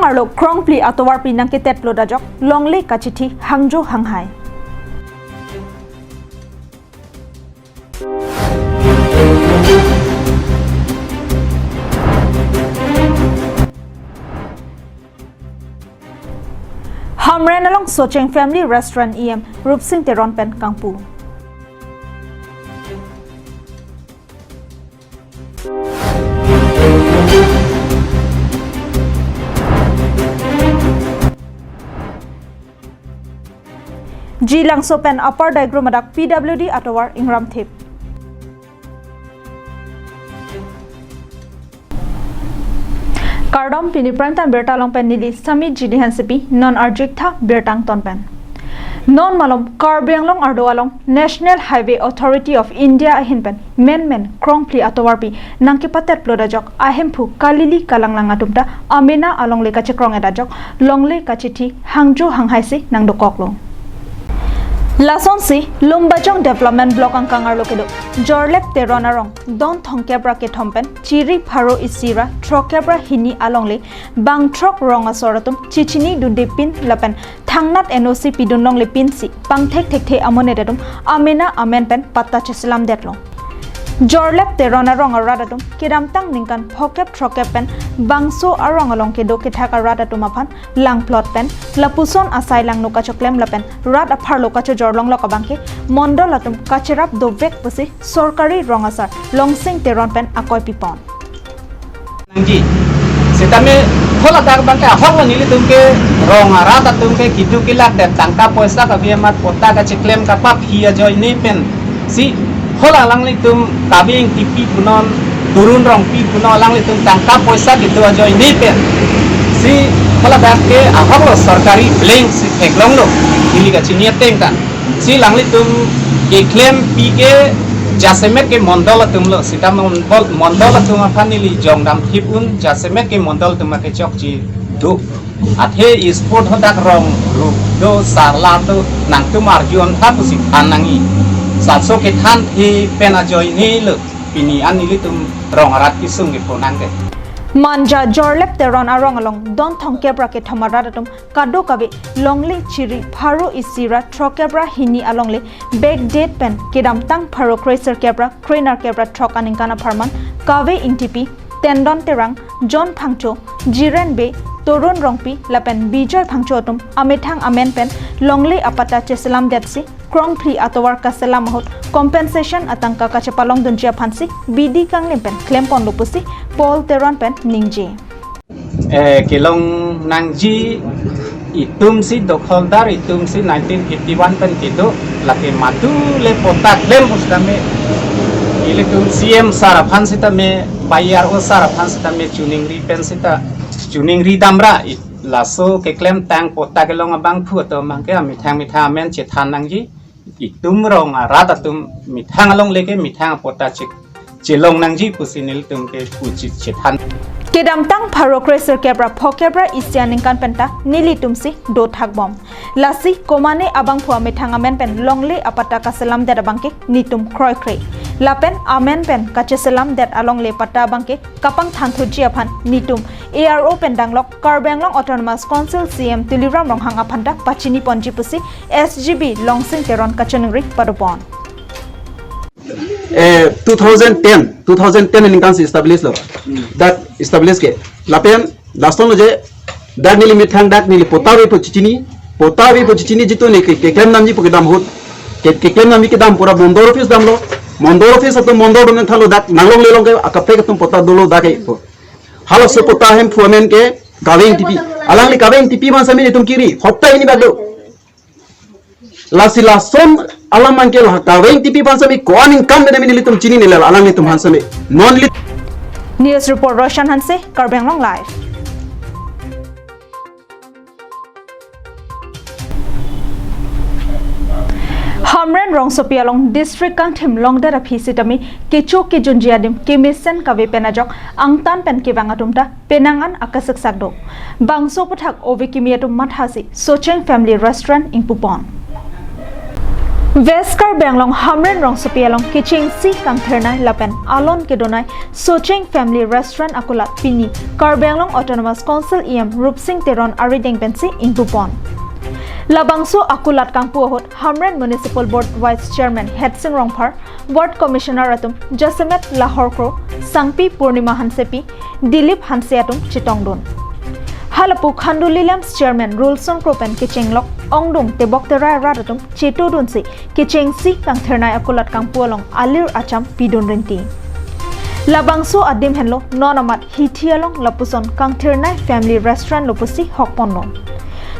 arlo krongpli atowar pinang ke tetlo dajok longle kachithi hangjo hanghai Hamren along Socheng Family Restaurant EM Rupsing Teron Pen Kangpu. G Langso Pen Upper Diagramadak PWD Atowar Ingram Thip. Kardom Piniprantan Bertalong Pen Nili Sami Jidihan Sipi Non Arjikta Bertang Ton Pen Non Malom Karbianglong Ardoalong National Highway Authority of India Ahin Pen Men Krongpli Atowarpi Nangkipatet Plodajok Ahempu Kalili Kalanglang Atumta Amena Along Leka Chekrong Edajok Longle Kachiti Hangjo Hanghaisi Nang Dokoklong Lason si Lumbajong Development Block ang kangar lokedo Jorlep Teronarong Don Thongkebra ke Thompen Chiri Pharo Isira Trokebra Hini Alongle Bang Trok Ronga Soratum Chichini Dudipin Lapen Thangnat NOC Pidunlong Lepinsi Pangthek Thekte Amonedum Amena Amenpen Patta Cheselam Detlong Jorlep Teronarong Aradatum Kiramtang Ningkan Phokep Trokepen Bangso Arong Along Kedo Kithaka Radatum Apan Lang Plot Pen Lapuson Asai Lang Nuka Choklem Lapen Rad Apar Lokacho Jorlong Lokabangke Mondolatum Kachirap Dovek Pusi Sorkari Rongasar Longsing Teron Pen Akoy Pipon Nangji Sitame Thola Dar Bangke Ahong Nili Tumke Ronga Rada Tumke Kidu Kilak Dan Tangka Poesa Kaviamat Pota Kachiklem Kapak Hia Joy Nepen Si Hola lang litum tabing tipi punon turun rong pi punon lang litum tangkap poisa gitu aja ini pen si hola ke ahok sarkari blank si teklong lo ini kacini tengkan si lang litum iklem pi ke jasemet ke mondol tum lo si tam mondol tum apa nili jong dam tipun jasemet ke mondol tum ke chok ci do athe sport hodak rong ru do sarla to nang tum arjuan ha pusi anangi Satso ke than thi pena joy ni lu pini an ni litum rong arat kisung ke ponang ke Manja Jorlep Teron Arong Along Don Thongkebra ke Thamaradatum Kado Kabe Longle Chiri Pharo Isira Trokebra Hini Alongle Beg Date Pen Kedam Tang Pharo Cracer Kebra Craner Kebra Trok Aninkana Pharman Kave Intipi Tendon Terang John Phangcho Jiren Be Torun Rongpi Lapen Bijoy Phangchotum Amethang Amen Pen Longle Apata Cheselam Detsi Krongpli Atowar Kasela Mahot Compensation Atangka Kachapalong Dunjia Phansi BD Kang Limpen Klempon Lupusi Paul Teron Pen Ningji Kilong Nangji Itum si Dokholdar Itum si 1951 Pen Kido Laki Matu Le Pota Klem Usdame Ilitum CM Saraphan Sita Me Bayar O Saraphan Sita Me Tuning Ri Pen Sita Tuning Ri Damra Lasso ke klem tang pota ke long abang phu to mang ke mithang men che than nang ji itum rong rata tum mithang along leke mithang pota che long nang ji pusinil tum ke puchi che than Kedam Tang Pharo Cracer Kebra Phokebra Isianing Kan Penta Nili Tumsi Do Thak Bom Lasi Komane Abang Phua Mithang Amen Pen Longle Apata Kaselam Det Abangke Nitum Kroy Krei Lapen Amen Pen Kacheselam Det Along Le Pata Abangke Kapang Thanthuji Aphan Nitum ARO Pendanglok Karbanglong Autonomous Council CM Tuliram Ronghang Aphanda Pachini Ponji Pusi SGB Longsing Teron Kachanungri Padupon 2010 in council established lo that established ke lapen laston lo je dak nili mithang dak nili potawi pochichini jitu ne ke klem namji pokidam hut ke klem namji ke dam pura mondor office dam lo mondor office ato mondor men thalo dak nalong lelong ke akape ke tum pota dolo dak e halo se pota hem fuamen ke kaweng tipi alang li kaweng tipi man sami tum kiri hopta ini bado lasi lason alam man ke kaweng tipi man sami koaning kam ne nili tum chini nilal alang ni tum han sami non lit News Report Roshan Hanse Karbanglong Live Hamren Rong Sopialong District Kang Thim Long Dara Phisitami Kecho ke Junjiadim Kemisen Kave Penajok Angtan Pen Kevangatumta Penangan Akasak Sagdo Bangso Puthak Ovekimiatum Mathasi Socheng Family Restaurant in Pupon Veskar Banglong Hamren Rong Sopialong Kitching Si Kang Thernai Lapen Alon Kedonai Socheng Family Restaurant Akulat Pini Karbanglong Autonomous Council EM Rupsing Teron Arideng Pensi Ingpupon Labangso Akulat Kangpuhot Hamren Municipal Board Vice Chairman Hetsing Rongphar Ward Commissioner Atum Jasemet Lahorkro Sangpi Purnima Hansepi Dilip Hanseatum Chitongdon Halapu Khandulilam's Chairman Rulson Kropen Kichenglok Ongdong Tebok Terai Radatum Cheto Dunsi Kicheng Si Kang Thernai Akulat Kangpualong Alir Acham Pidon Renti Labangso Adim Henlo Nonamat Hitialong Lapuson Kang Thernai Family Restaurant Lopusi Hokponno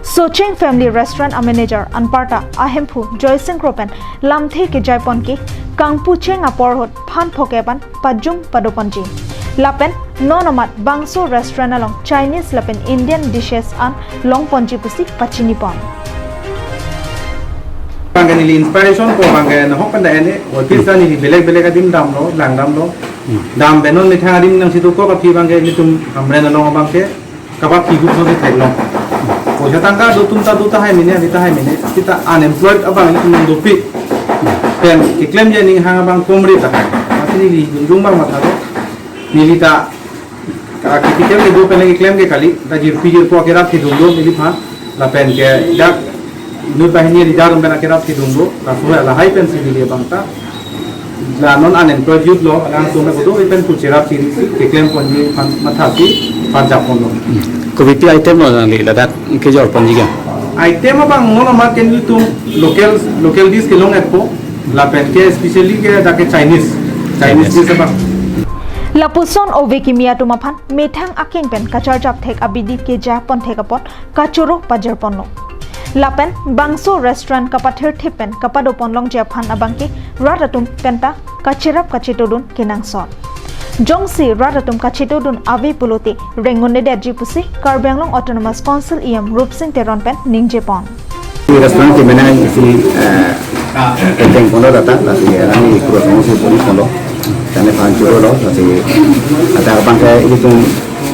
Socheng Family Restaurant a Manager Anparta Ahempu Joycing Kropen Lamthe ke Jaipon ke Kangpu Cheng Aporhot Phan Phokepan Pajum Padopanji Lapen Nonamat Bangso Restaurant along Chinese Lapen Indian dishes and Long Ponji Pusi Pachinipon Bangga nili inspiration ko bangga na hok panda ene or pizza nili belek adim dam lo lang dam lo dam benon ni thang adim nang situ ko kapi bangga ni tum amre na lo bangke kapap ki gup no de thek lo ko jatanga do tum ta do ta hai mine kita unemployed abang ni tum do pi pen ki claim je ning hang abang komri ta hai asini li dung bang matha lo nili ta ka ki kel do pen ki claim ke kali ta ji pi ko ke rat ki dung do nili pha la pen ke dak Nur bahini di dalam bena kerap hidunggo, langsung lah high pensi dia bangta. La non unemployed youth lo, langsung lah betul ipen kucerap siri, keklaim ponji matasi, pajak pono. Kubiti item lo nang liladat kejor ponjiga. Item apa ngono makan itu local dish kelong ekpo, la pen ke especially ke dake Chinese dish apa. Lapuson Ove Kimia Tumapan Metang Aking Pen Kacharjap Thek Abidi ke Japon Thekapon Kachuro Pajarpono. Lapen Bangso Restaurant Kapathir Thipen Kapadopon Long Japan Abangki Radatum Penta Kachirap Kachitodun Kenangsot Jongsi Radatum Kachitodun Avi Pulote Rengone Deji Pusi Karbanglong Autonomous Council EM Rupsing Teron Pen Ningjepon Restaurant ke mana isi tenteng pono data nasi rani kurang musuh pun pono dan pancuro lo nasi ada bangkai itu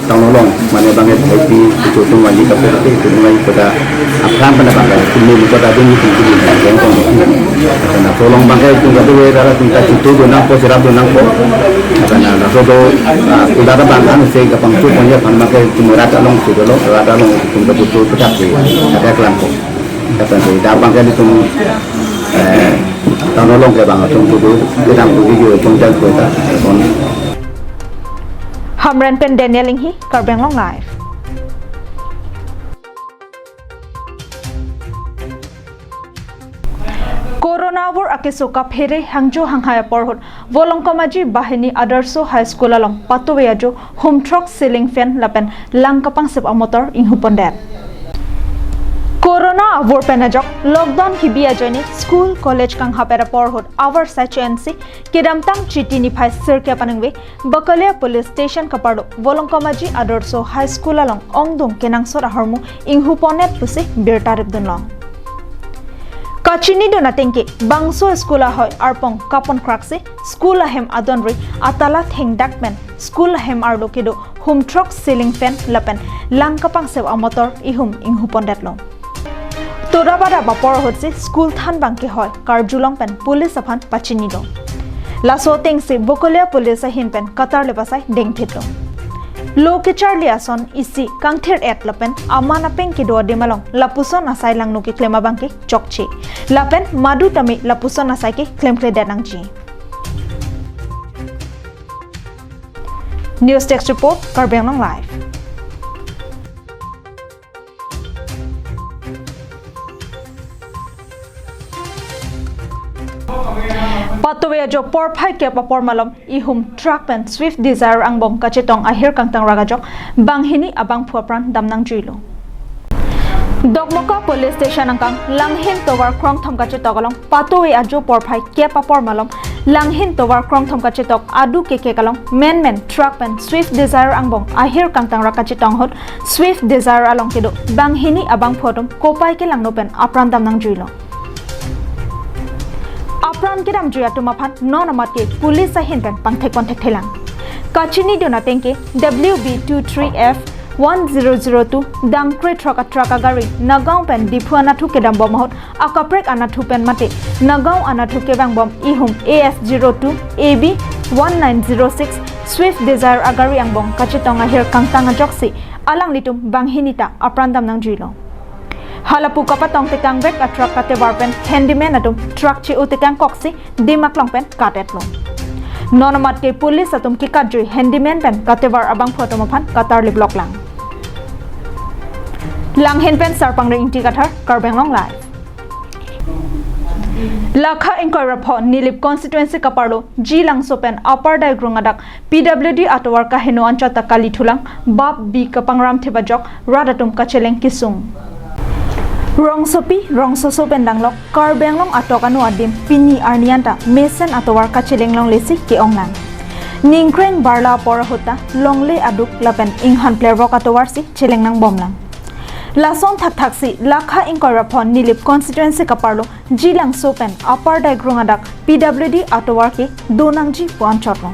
tolong mana bangkai happy itu tu wajib kapal itu wajib pada apa pada bangkai ini muka tadi ini tinggi yang pono karena tolong bangkai itu kalau darah tingkat itu donang po serap donang po karena naso do udara bangkai saya kapal itu punya bangkai cuma rata long itu lo rata long itu betul pecat sih ada kelampu kata saya dabang kan itu tolong ke bang tung tu kita pergi tung jalan kita pun Hamren Pen Daniel Inghi Karbanglong Live Corona war akisoka phere hangjo hanghaya porhot volongkomaji bahini adarso high school along patoweajo home truck ceiling fan lapen langkapang sep amotor inghupondet Corona war penajok lockdown hibia joini school college kang hapera porhot our sachensi kedamtang chiti ni phai sirke panangwe bakalia police station kapardo volongkomaji adarso high school along ongdong kenangsor harmu inghuponet pusi birtarip dunlong Kachini donatengke bangso school hoy arpong kapon kraksi school ahem adonri atala thengdakmen school ahem ardo kedo home truck ceiling fan lapen langkapang sew amotor ihum inghupondetlong Torabada bapor hotse school than bangke hoy karjulong pen police aphan pachini do laso tengse bokolia police ahin pen qatar le pasai dengthitlo Loke Charlie Ason isi kangthir et lapen amana peng ki do demalong lapuson asai lang no ki klema bangke chokche lapen madu tami lapuson asai ke klem kle danangji News Text Report Karbanglong Live Patowe jo porphai ke papor malom ihum truck pen Swift Desire angbom kachetong ahir kangtang ragajok banghini abang phuapran damnang juilo Dogmoka police station angkang langhin towar krong thom kachetok patowe ajo porphai ke papor malom langhin towar krong thom kachetok adu ke kalong men truck pen Swift Desire angbom ahir kangtang rakachetong hot Swift Desire along kedo banghini abang photom kopai ke langno pen apran damnang juilo Apran kiram juya tumapan non amat ke police ahin pen pangthek kontek thelang Kachini donatengke WB23F 1002 dangkre traka gari nagaung pen dipu anathu kedam bom hot akaprek anathu pen mate nagaung anathu kebang bom ihum AS02 AB 1906 Swift Desire agari angbong kachitonga hir kangtanga joksi alang litum banghinita aprandam nang jilo halapu kapatong tekang bek atrak kate warpen handyman atum truck chi utekang koksi dimaklong pen katetlo nonomat ke police atum ki kadjui handyman pen katevar abang photo maphan katar li block lang hen pen sarpang re inti kathar karbeng long live lakha inquiry report nilip constituency kaparlo ji lang sopen upper diagram adak PWD atwar ka heno anchata kali thulang bab bi kapangram thebajok radatum kacheleng kisung rong so pendang lok karbeng long atokanu adim pini arnianta mesen atwar kacheleng long lesi ke onglang ningkreng barla por hota longle aduk lapen inghan plerbo atwar si cheleng nang bomlang Lason thak-thaksi lakha inquiry phon nilip constituency kaparlo jilang sopen upper diagram adak PWD atowar ke donangji pon chotlo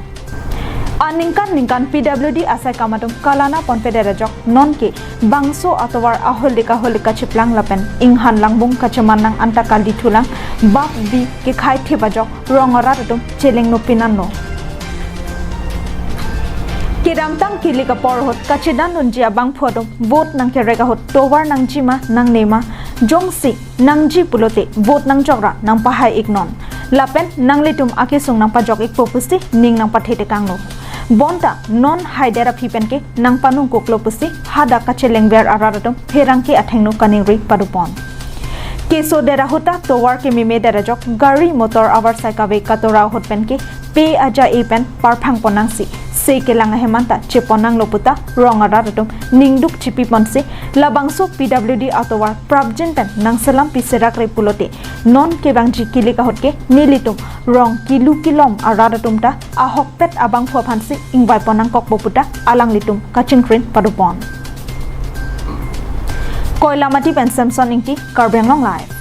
ningkan PWD asai kamatum kalana ponpederajok non ke bangso atowar holika chiplang lapen inghan langbung kachamanang antakali thulang bab bi ke khai thebajok rongora tum cheleng no pinanno Kiramtang kili ka por hot kachidan nunjia bang photo vote nang kereka hot tower nang jima nang nema jongsi nang ji pulote vote nang jogra nang pahai ignon lapen nang litum akisung nang pajok ik popusti ning nang pathete kangno bonta non haidera phipenke nang panung koklopusti hada kacheleng ber araratum pherangke athengno kaningri padupon keso dera hota tower ke mime dera jok gari motor avar saikabe katora hot penke pe aja epen parphang ponangsi se kelanga hemanta cheponang loputa rongara ratum ningduk chipi ponse labangso PWD atowar prabjen pen nang salam piserak re pulote non kebang jikili ka hotke nilitum rong kilom aradatum ta ahok pet abang phwa phansi ingbai ponang kok boputa alang litum kachingkrin padupon koilamati pen samson ingti karbeng long live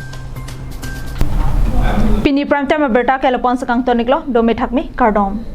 pini prime time berta kelopon sakang toniklo dome thakmi kardom